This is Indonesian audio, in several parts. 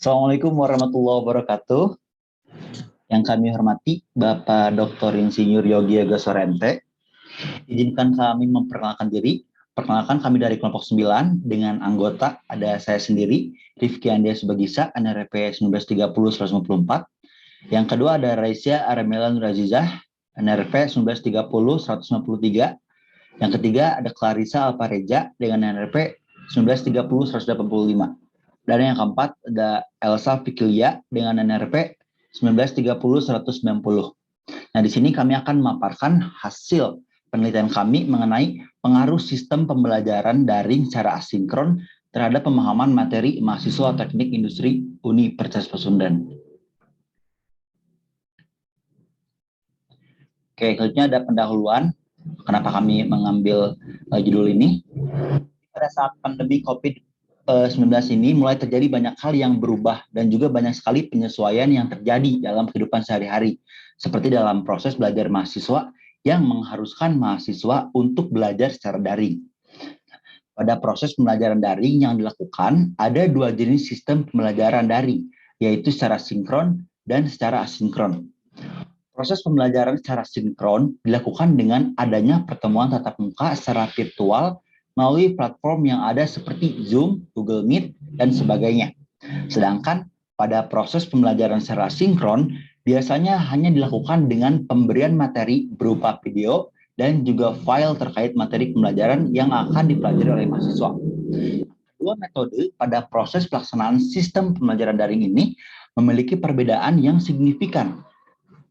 Assalamualaikum warahmatullahi wabarakatuh. Yang kami hormati Bapak Dr. Insinyur Yogi Aga Sorente. Izinkan kami memperkenalkan diri. Perkenalkan kami dari kelompok 9 dengan anggota ada saya sendiri, Rifki Andia Subagisa, NRP 1930-154. Yang kedua ada Raisya Aramela Nurazizah, NRP 1930-153. Yang ketiga ada Clarissa Alpareja dengan NRP 1930-185. Dan yang keempat ada Elsa Fikilia dengan NRP 1930-190. Nah, di sini kami akan memaparkan hasil penelitian kami mengenai pengaruh sistem pembelajaran daring secara asinkron terhadap pemahaman materi mahasiswa teknik industri Universitas Pasundan. Oke, selanjutnya ada pendahuluan. Kenapa kami mengambil judul ini? Pada saat pandemi COVID-19 ini mulai terjadi banyak hal yang berubah dan juga banyak sekali penyesuaian yang terjadi dalam kehidupan sehari-hari. Seperti dalam proses belajar mahasiswa yang mengharuskan mahasiswa untuk belajar secara daring. Pada proses pembelajaran daring yang dilakukan, ada dua jenis sistem pembelajaran daring, yaitu secara sinkron dan secara asinkron. Proses pembelajaran secara sinkron dilakukan dengan adanya pertemuan tatap muka secara virtual melalui platform yang ada seperti Zoom, Google Meet, dan sebagainya. Sedangkan pada proses pembelajaran secara sinkron biasanya hanya dilakukan dengan pemberian materi berupa video dan juga file terkait materi pembelajaran yang akan dipelajari oleh mahasiswa. Dua metode pada proses pelaksanaan sistem pembelajaran daring ini memiliki perbedaan yang signifikan.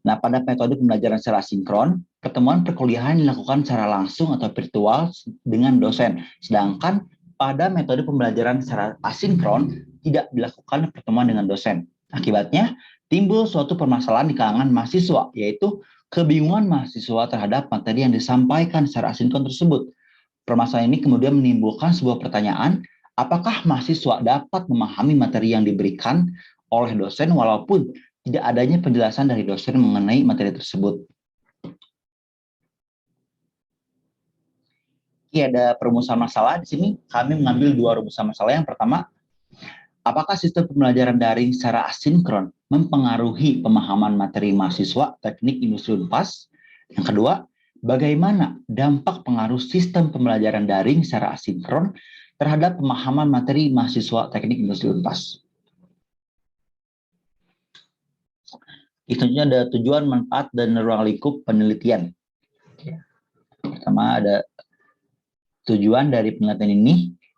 Nah, pada metode pembelajaran secara sinkron, pertemuan perkuliahan dilakukan secara langsung atau virtual dengan dosen. Sedangkan pada metode pembelajaran secara asinkron, tidak dilakukan pertemuan dengan dosen. Akibatnya, timbul suatu permasalahan di kalangan mahasiswa, yaitu kebingungan mahasiswa terhadap materi yang disampaikan secara asinkron tersebut. Permasalahan ini kemudian menimbulkan sebuah pertanyaan, apakah mahasiswa dapat memahami materi yang diberikan oleh dosen walaupun tidak adanya penjelasan dari dosen mengenai materi tersebut. Ini ada perumusan masalah. Di sini kami mengambil dua rumusan masalah. Yang pertama, apakah sistem pembelajaran daring secara asinkron mempengaruhi pemahaman materi mahasiswa teknik industri Unpas? Yang kedua, bagaimana dampak pengaruh sistem pembelajaran daring secara asinkron terhadap pemahaman materi mahasiswa teknik industri Unpas? Selanjutnya ada tujuan, manfaat, dan ruang lingkup penelitian. Pertama ada tujuan dari penelitian ini.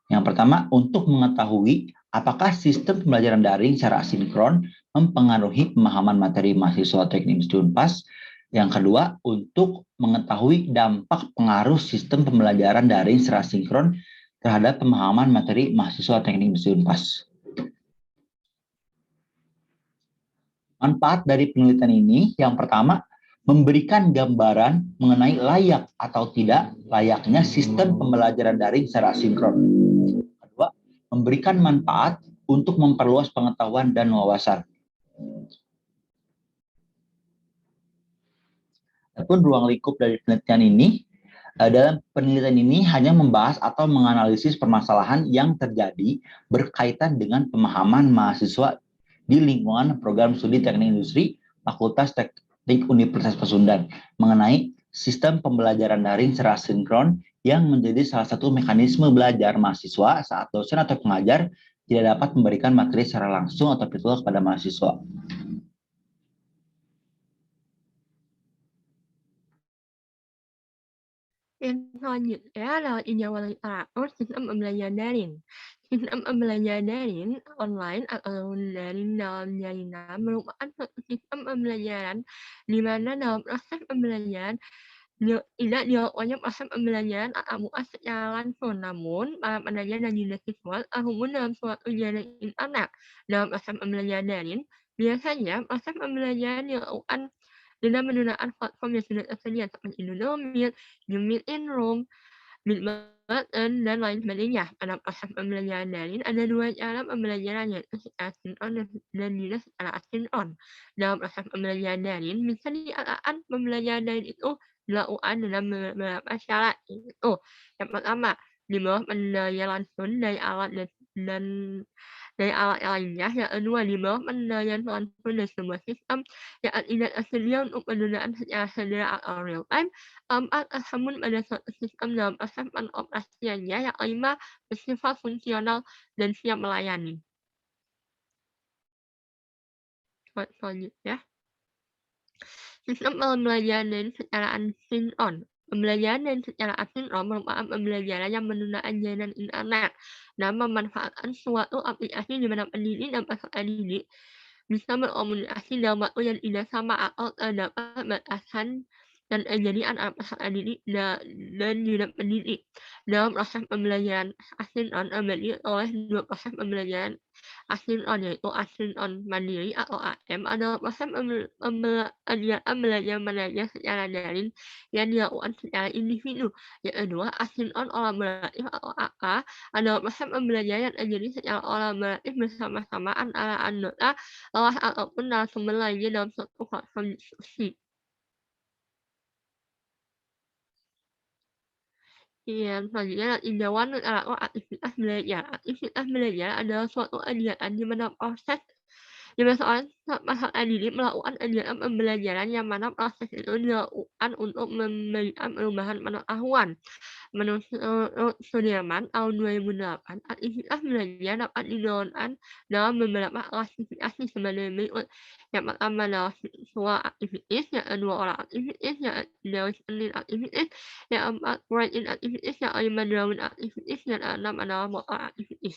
Yang pertama, untuk mengetahui apakah sistem pembelajaran daring secara asinkron mempengaruhi pemahaman materi mahasiswa teknik industri Unpas. Yang kedua, untuk mengetahui dampak pengaruh sistem pembelajaran daring secara asinkron terhadap pemahaman materi mahasiswa teknik industri Unpas. Manfaat dari penelitian ini, yang pertama, memberikan gambaran mengenai layak atau tidak layaknya sistem pembelajaran daring secara asinkron. Kedua, memberikan manfaat untuk memperluas pengetahuan dan wawasan. Adapun ruang lingkup dari penelitian ini, dalam penelitian ini hanya membahas atau menganalisis permasalahan yang terjadi berkaitan dengan pemahaman mahasiswa di lingkungan program studi teknik industri Fakultas Teknik Universitas Pasundan mengenai sistem pembelajaran daring secara sinkron yang menjadi salah satu mekanisme belajar mahasiswa saat dosen atau pengajar tidak dapat memberikan materi secara langsung atau virtual kepada mahasiswa. Selanjutnya adalah tinjauan literatur sistem pembelajaran daring. Sistem pembelajaran daring online atau daring dalam jaringan merupakan suatu sistem pembelajaran di mana dalam proses pembelajaran tidak dilakukannya proses pembelajaran tatap muka secara langsung, namun para pelajar dan juga siswa terhubung dalam suatu jaring internet. Dalam proses pembelajaran daring, biasanya proses pembelajaran dilakukan dengan menggunakan platform yang sudah tersedia seperti Google Meet, Zoom Meeting Room, Bitbutton, dan lain sebagainya. Pada proses pembelajaran daring ada dua cara pembelajaran, yaitu secara sinkron dan juga secara asinkron. Dalam proses pembelajaran daring bisa dikatakan pembelajaran daring itu dilakukan dengan beberapa syarat, yaitu yang pertama di bawah pengendalian langsung dari alat dan dari alat lainnya. Yang kedua, di bawah pengendalian langsung dari sebuah sistem yang tidak tersedia untuk penundaan secara segera atau real time. Keempat, tersambung pada suatu sistem dalam proses pengoperasiannya. Yang kelima, bersifat fungsional dan siap melayani. Selanjutnya, sistem pembelajaran daring secara asinkron. Pembelajaran daring secara asinkron merupakan pembelajaran yang menggunakan jaringan internet dan memanfaatkan suatu aplikasi di mana pendidik dan peserta didik bisa berkomunikasi dalam waktu yang tidak sama atau terdapat batasan dan terjadi antara peserta didik dan juga pendidik. Dalam proses pembelajaran asinkron terbagi oleh dua proses pembelajaran asinkron, yaitu asinkron mandiri atau AM adalah proses kegiatan belajar mengajar secara daring yang dilakukan secara individu. Yang kedua, asinkron kolaboratif atau AK adalah proses pembelajaran yang terjadi secara kolaboratif bersama-sama antara anggota kelas ataupun narasumber lainnya dalam suatu platform diskusi. Iya, selanjutnya tinjauan atau aktivitas belajar. Aktivitas belajar adalah suatu kegiatan di mana seorang peserta didik melakukan kegiatan pembelajaran yang mana proses itu dilakukan untuk memberikan perubahan pengetahuan. Menurut Sudirman tahun 2008, aktivitas belajar dapat dijalankan dalam beberapa klasifikasi sebagai berikut. Yang pertama adalah visual activities, yang kedua oral activities, yang ketiga listening activities, yang keempat writing activities, yang kelima drawing activities, yang keenam adalah motor activities.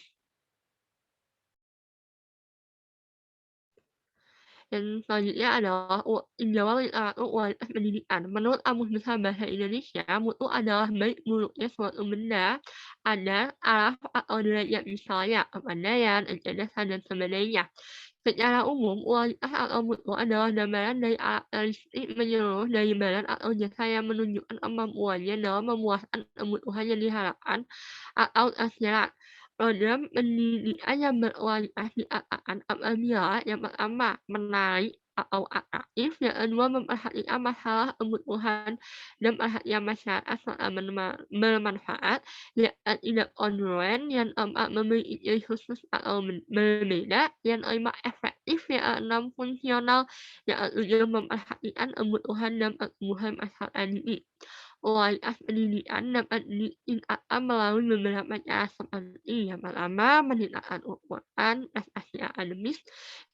Dan selanjutnya adalah tinjauan literatur kualitas pendidikan. Menurut Kamus Besar Bahasa Indonesia, mutu adalah baik buruknya suatu benda, ada, araf, atau derajat misalnya, kepandaian, kecerdasan, dan sebagainya. Secara umum, kualitas atau mutu adalah gambaran dari karakteristik menyeluruh dari barang atau jasa yang menunjukkan kemampuannya dalam memuaskan kebutuhan yang diharapkan atau tersirat. Program pendidikan yang berkualitas dikatakan apabila yang pertama menarik atau atraktif, yang kedua memperhatikan masalah kebutuhan dan perhatian masyarakat serta bermanfaat, yang tidak kongruen, yang keempat memiliki ciri khusus atau berbeda, yang kelima efektif, yang keenam fungsional, yang ketujuh memperhatikan kebutuhan dan pertumbuhan masyarakat didik. Kualitas pendidikan dapat ditingkatkan melalui beberapa cara seperti yang pertama meningkatkan ukuran prestasi akademis,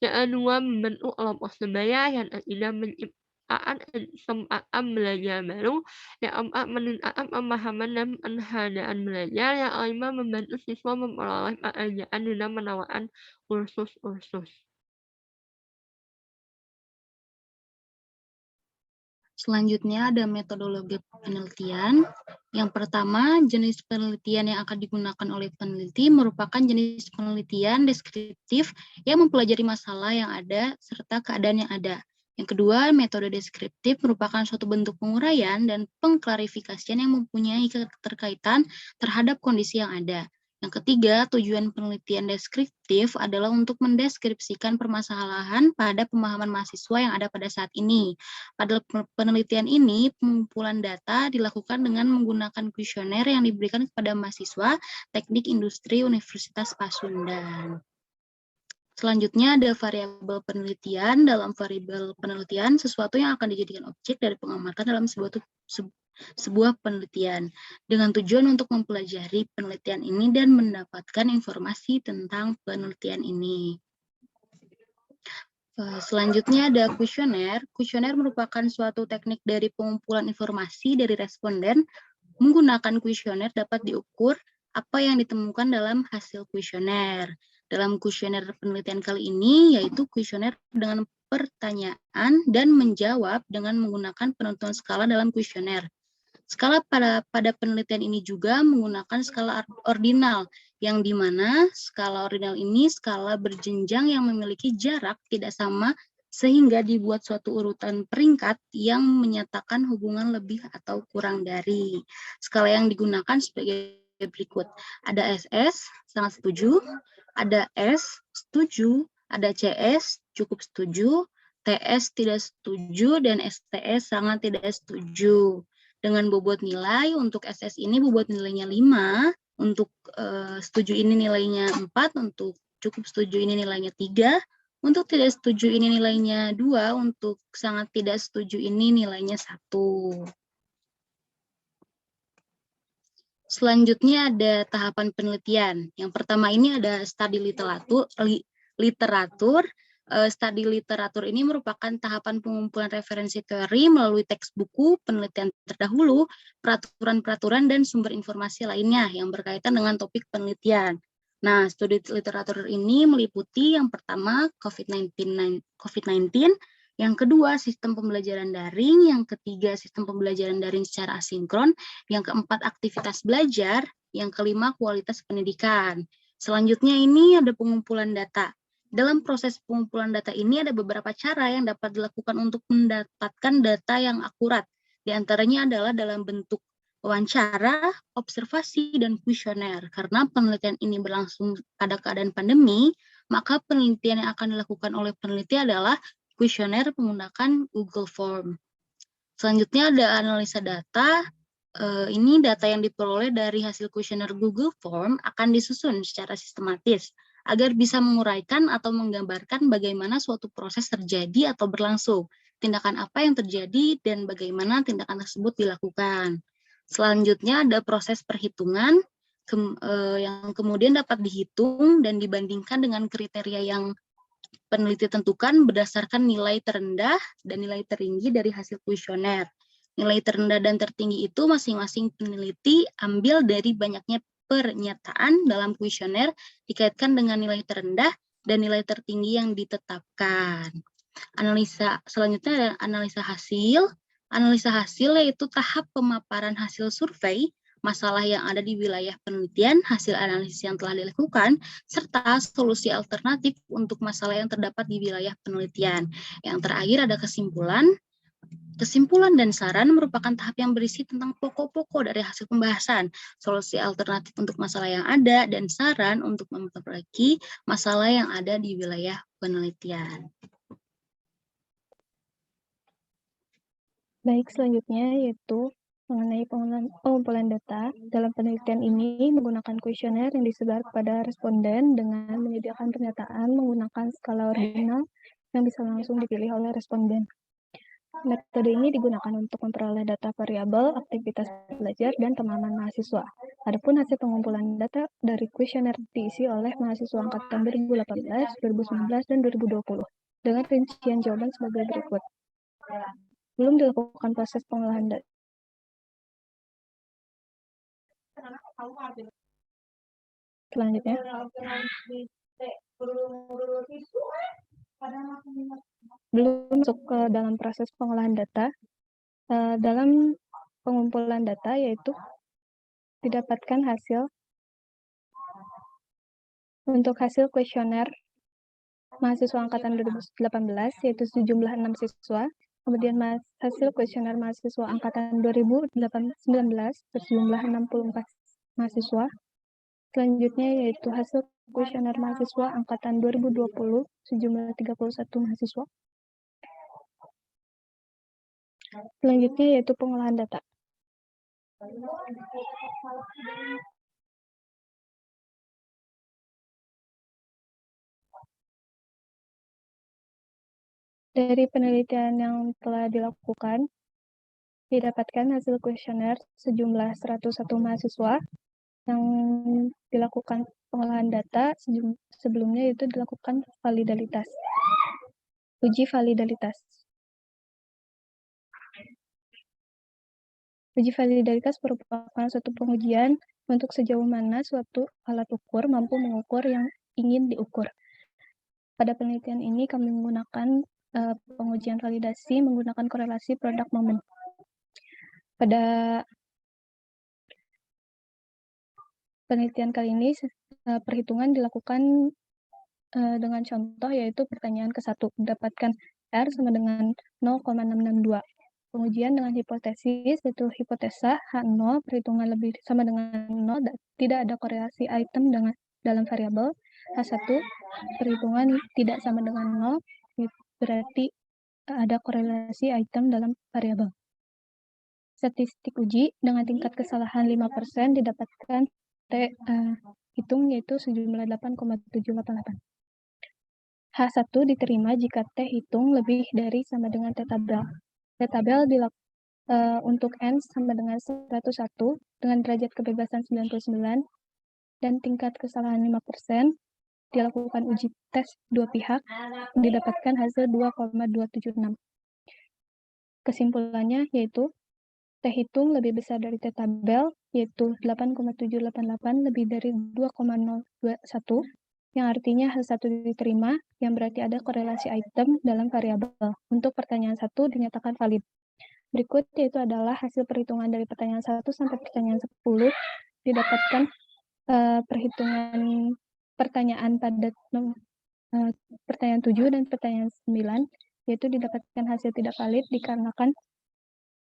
yang kedua membentuk kelompok sebaya, yang ketiga menciptakan kesempatan belajar baru, yang keempat meningkatkan pemahaman dan penghadaan belajar, yang kelima membantu siswa memperoleh pekerjaan dengan menawarkan kursus-kursus. Selanjutnya ada metodologi penelitian. Yang pertama, jenis penelitian yang akan digunakan oleh peneliti merupakan jenis penelitian deskriptif yang mempelajari masalah yang ada serta keadaan yang ada. Yang kedua, metode deskriptif merupakan suatu bentuk penguraian dan pengklarifikasian yang mempunyai keterkaitan terhadap kondisi yang ada. Yang ketiga, tujuan penelitian deskriptif adalah untuk mendeskripsikan permasalahan pada pemahaman mahasiswa yang ada pada saat ini. Pada penelitian ini, pengumpulan data dilakukan dengan menggunakan kuesioner yang diberikan kepada mahasiswa Teknik Industri Universitas Pasundan. Selanjutnya ada variabel penelitian. Dalam variabel penelitian, sesuatu yang akan dijadikan objek dari pengamatan dalam sebuah penelitian dengan tujuan untuk mempelajari penelitian ini dan mendapatkan informasi tentang penelitian ini. Selanjutnya ada kuesioner. Kuesioner merupakan suatu teknik dari pengumpulan informasi dari responden. Menggunakan kuesioner dapat diukur apa yang ditemukan dalam hasil kuesioner. Dalam kuesioner penelitian kali ini, yaitu kuesioner dengan pertanyaan dan menjawab dengan menggunakan penentuan skala dalam kuesioner. Skala pada penelitian ini juga menggunakan skala ordinal, yang dimana skala ordinal ini skala berjenjang yang memiliki jarak tidak sama sehingga dibuat suatu urutan peringkat yang menyatakan hubungan lebih atau kurang dari. Skala yang digunakan sebagai berikut. Ada SS, sangat setuju, ada S, setuju, ada CS, cukup setuju, TS tidak setuju, dan STS sangat tidak setuju. Dengan bobot nilai, untuk SS ini bobot nilainya 5, untuk setuju ini nilainya 4, untuk cukup setuju ini nilainya 3, untuk tidak setuju ini nilainya 2, untuk sangat tidak setuju ini nilainya 1. Selanjutnya ada tahapan penelitian. Yang pertama ini ada studi literatur. Studi literatur ini merupakan tahapan pengumpulan referensi teori melalui teks buku, penelitian terdahulu, peraturan-peraturan, dan sumber informasi lainnya yang berkaitan dengan topik penelitian. Nah, studi literatur ini meliputi yang pertama COVID-19, yang kedua sistem pembelajaran daring, yang ketiga sistem pembelajaran daring secara asinkron, yang keempat aktivitas belajar, yang kelima kualitas pendidikan. Selanjutnya ini ada pengumpulan data. Dalam proses pengumpulan data ini ada beberapa cara yang dapat dilakukan untuk mendapatkan data yang akurat. Di antaranya adalah dalam bentuk wawancara, observasi, dan kuesioner. Karena penelitian ini berlangsung pada keadaan pandemi, maka penelitian yang akan dilakukan oleh peneliti adalah kuesioner menggunakan Google Form. Selanjutnya ada analisa data. Ini data yang diperoleh dari hasil kuesioner Google Form akan disusun secara sistematis agar bisa menguraikan atau menggambarkan bagaimana suatu proses terjadi atau berlangsung, tindakan apa yang terjadi, dan bagaimana tindakan tersebut dilakukan. Selanjutnya ada proses perhitungan yang kemudian dapat dihitung dan dibandingkan dengan kriteria yang peneliti tentukan berdasarkan nilai terendah dan nilai tertinggi dari hasil kuesioner. Nilai terendah dan tertinggi itu masing-masing peneliti ambil dari banyaknya pernyataan dalam kuesioner dikaitkan dengan nilai terendah dan nilai tertinggi yang ditetapkan. Selanjutnya ada analisa hasil. Analisa hasil yaitu tahap pemaparan hasil survei, masalah yang ada di wilayah penelitian, hasil analisis yang telah dilakukan, serta solusi alternatif untuk masalah yang terdapat di wilayah penelitian. Yang terakhir ada kesimpulan. Kesimpulan dan saran merupakan tahap yang berisi tentang pokok-pokok dari hasil pembahasan, solusi alternatif untuk masalah yang ada, dan saran untuk memperbaiki masalah yang ada di wilayah penelitian. Baik, selanjutnya yaitu mengenai pengumpulan data. Dalam penelitian ini menggunakan kuesioner yang disebar kepada responden dengan menyediakan pernyataan menggunakan skala ordinal yang bisa langsung dipilih oleh responden. Metode ini digunakan untuk memperoleh data variabel, aktivitas belajar, dan pemahaman mahasiswa. Adapun hasil pengumpulan data dari kuesioner diisi oleh mahasiswa angkatan 2018, 2019, dan 2020 dengan rincian jawaban sebagai berikut. Belum dilakukan proses pengolahan data. Selanjutnya, belum masuk ke dalam proses pengolahan data. Dalam pengumpulan data yaitu didapatkan hasil untuk hasil kuesioner mahasiswa angkatan 2018 yaitu sejumlah 6 siswa. Kemudian hasil kuesioner mahasiswa angkatan 2019 berjumlah 64 mahasiswa. Selanjutnya yaitu hasil kuesioner mahasiswa angkatan 2020 sejumlah 31 mahasiswa. Selanjutnya yaitu pengolahan data. Dari penelitian yang telah dilakukan, didapatkan hasil kuesioner sejumlah 101 mahasiswa yang dilakukan pengolahan data sebelumnya yaitu dilakukan validalitas. Uji validalitas. Uji validalitas merupakan suatu pengujian untuk sejauh mana suatu alat ukur mampu mengukur yang ingin diukur. Pada penelitian ini kami menggunakan pengujian validasi menggunakan korelasi produk momen. Pada penelitian kali ini perhitungan dilakukan dengan contoh yaitu pertanyaan ke-1, mendapatkan R sama dengan 0,662. Pengujian dengan hipotesis yaitu hipotesa H0 perhitungan lebih sama dengan 0, tidak ada korelasi item dalam variabel. H1 perhitungan tidak sama dengan 0, berarti ada korelasi item dalam variabel. Statistik uji dengan tingkat kesalahan 5% didapatkan hitung yaitu sejumlah 8,788. H1 diterima jika T hitung lebih dari sama dengan T tabel. T tabel untuk N sama dengan 101 dengan derajat kebebasan 99 dan tingkat kesalahan 5%, dilakukan uji tes dua pihak, didapatkan hasil 2,276. Kesimpulannya yaitu T hitung lebih besar dari T tabel, yaitu 8,788 lebih dari 2,021, yang artinya H1 diterima, yang berarti ada korelasi item dalam variabel. Untuk pertanyaan 1 dinyatakan valid. Berikut yaitu adalah hasil perhitungan dari pertanyaan 1 sampai pertanyaan 10, didapatkan perhitungan pertanyaan pada pertanyaan 7 dan pertanyaan 9, yaitu didapatkan hasil tidak valid dikarenakan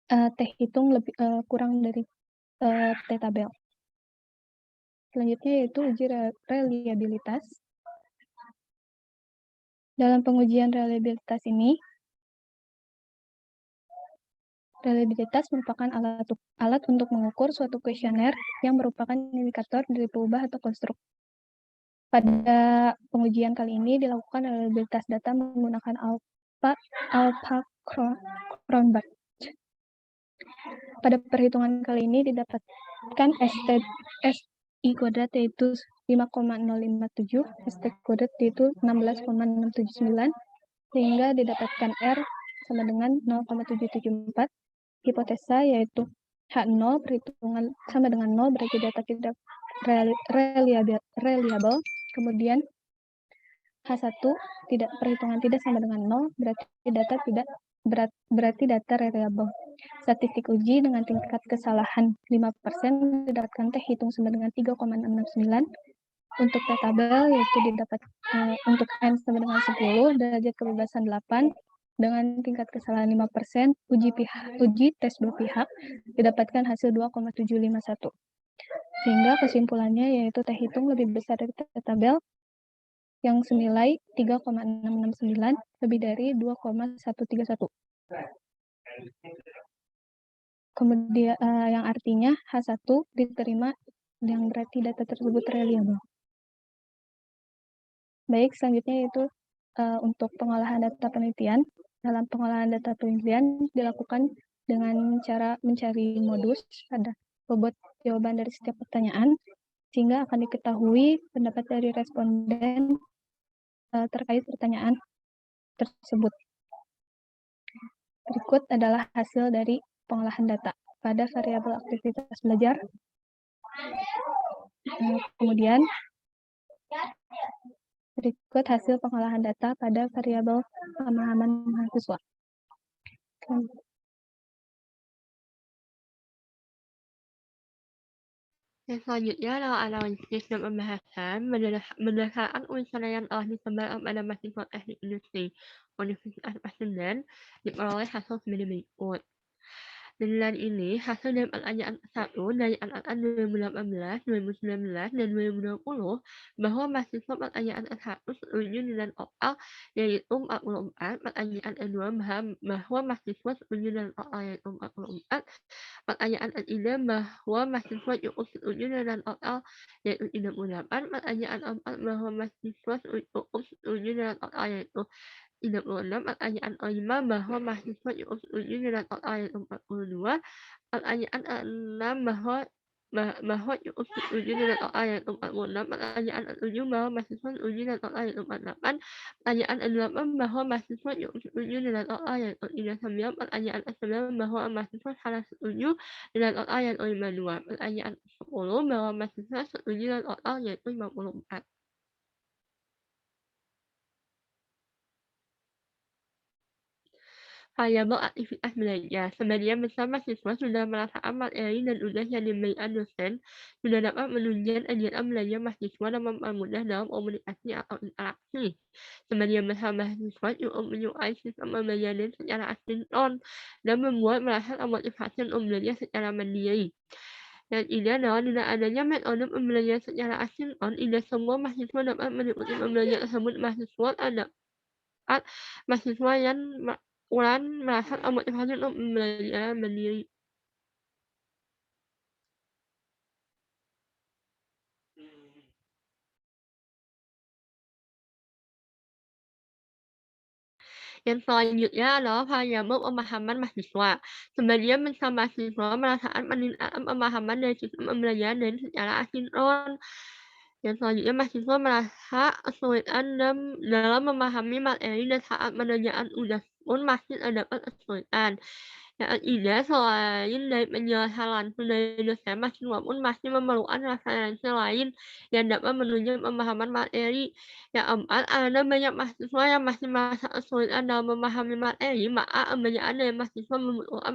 T hitung lebih kurang dari T tabel. Selanjutnya yaitu uji reliabilitas. Dalam pengujian reliabilitas ini, reliabilitas merupakan alat untuk mengukur suatu kuesioner yang merupakan indikator dari peubah atau konstruk. Pada pengujian kali ini dilakukan reliabilitas data menggunakan Alpha-Cronbach. Pada perhitungan kali ini didapatkan SI kuadrat yaitu 5,057, ST kuadrat yaitu 16,679, sehingga didapatkan R sama dengan 0,774. Hipotesa yaitu H0 perhitungan sama dengan 0 berarti data tidak reliable. Kemudian H1 perhitungan tidak sama dengan 0 berarti data reliable. Statistik uji dengan tingkat kesalahan 5% didapatkan T hitung sama dengan 3,669. Untuk T tabel yaitu didapat untuk N sama dengan 10, derajat kebebasan 8 dengan tingkat kesalahan 5%, uji tes dua pihak didapatkan hasil 2,751. Sehingga kesimpulannya yaitu T hitung lebih besar dari T tabel yang senilai 3,669 lebih dari 2,131. Kemudian yang artinya H1 diterima yang berarti data tersebut reliable. Baik, selanjutnya yaitu untuk pengolahan data penelitian. Dalam pengolahan data penelitian dilakukan dengan cara mencari modus pada bobot jawaban dari setiap pertanyaan, sehingga akan diketahui pendapat dari responden terkait pertanyaan tersebut. Berikut adalah hasil dari pengolahan data pada variabel aktivitas belajar. Kemudian berikut hasil pengolahan data pada variabel pemahaman mahasiswa. Yang selanjutnya adalah analisis dan pembahasan berdasarkan urusan yang telah disebar kepada mahasiswa teknik industri Universitas Pasundan diperoleh hasil sebagai berikut. Dengan ini, hasil dari pertanyaan 1 dari angkatan 2018, 2019, dan 2020 bahwa mahasiswa pertanyaan S1 setuju dengan total yaitu 44, pertanyaan S2 bahwa mahasiswa setuju dengan total yaitu 44, pertanyaan S3 bahwa mahasiswa cukup setuju dengan total yaitu 38, pertanyaan 4 bahwa mahasiswa cukup setuju dengan total yaitu 36, pertanyaan kelima bahwa mahasiswa cukup setuju dengan total yaitu 42, pertanyaan 6 bahwa cukup setuju dengan total yaitu 46, pertanyaan 7 bahwa mahasiswa setuju dengan total yaitu 48, pertanyaan 8 bahwa mahasiswa cukup setuju dengan total yaitu 39, pertanyaan 9 bahwa mahasiswa salah setuju dengan total yaitu 52, pertanyaan 10 bahwa mahasiswa setuju dengan total yaitu 54. Variabel aktivitas belajar. Sebagian besar mahasiswa sudah merasakan materi dan tugas yang diberikan dosen, sudah dapat menunjang kegiatan belajar mahasiswa dan mempermudah dalam komunikasi atau interaksi. Sebagian besar mahasiswa cukup menyukai sistem pembelajaran secara asinkron dan membuat merasa termotivasi untuk belajar secara mandiri. Dan ini adalah tidak adanya metode pembelajaran secara asinkron, tidak semua mahasiswa dapat mengikuti pembelajaran tersebut. Mahasiswa yang kurang merasa termotivasi untuk belajar mandiri. Yang selanjutnya adalah variabel pemahaman mahasiswa. Sebagian besar mahasiswa merasakan peningkatan pemahaman dari sistem pembelajaran dari secara asinkron. Yang selanjutnya mahasiswa merasa kesulitan dalam memahami materi dan saat pengerjaan tugas pun masih terdapat kesulitan. Yang ketiga, selain dari penjelasan langsung dari dosen, mahasiswa pun masih memerlukan referensi lain yang dapat menunjang pemahaman materi. Yang keempat, ada banyak mahasiswa yang masih merasa kesulitan dalam memahami materi, maka kebanyakan dari mahasiswa membutuhkan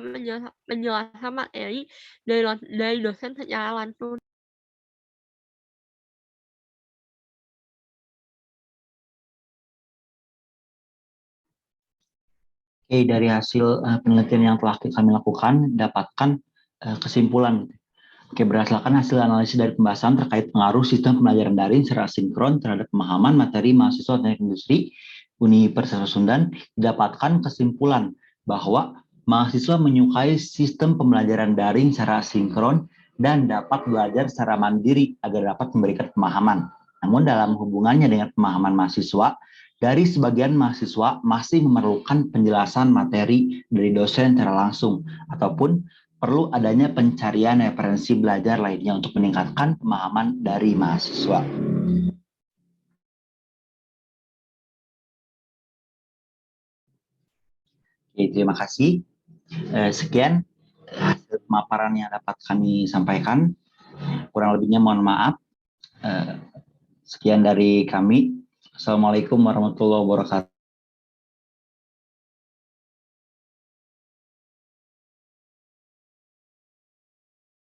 penjelasan materi dari dosen secara langsung. Oke, dari hasil penelitian yang telah kami lakukan, dapatkan kesimpulan. Oke, berdasarkan hasil analisis dari pembahasan terkait pengaruh sistem pembelajaran daring secara sinkron terhadap pemahaman materi mahasiswa teknik industri Universitas Pasundan, didapatkan kesimpulan bahwa mahasiswa menyukai sistem pembelajaran daring secara sinkron dan dapat belajar secara mandiri agar dapat memberikan pemahaman. Namun dalam hubungannya dengan pemahaman mahasiswa, dari sebagian mahasiswa masih memerlukan penjelasan materi dari dosen secara langsung ataupun perlu adanya pencarian referensi belajar lainnya untuk meningkatkan pemahaman dari mahasiswa. Oke, terima kasih. Sekian hasil pemaparan yang dapat kami sampaikan. Kurang lebihnya mohon maaf. Sekian dari kami. Assalamualaikum warahmatullahi wabarakatuh.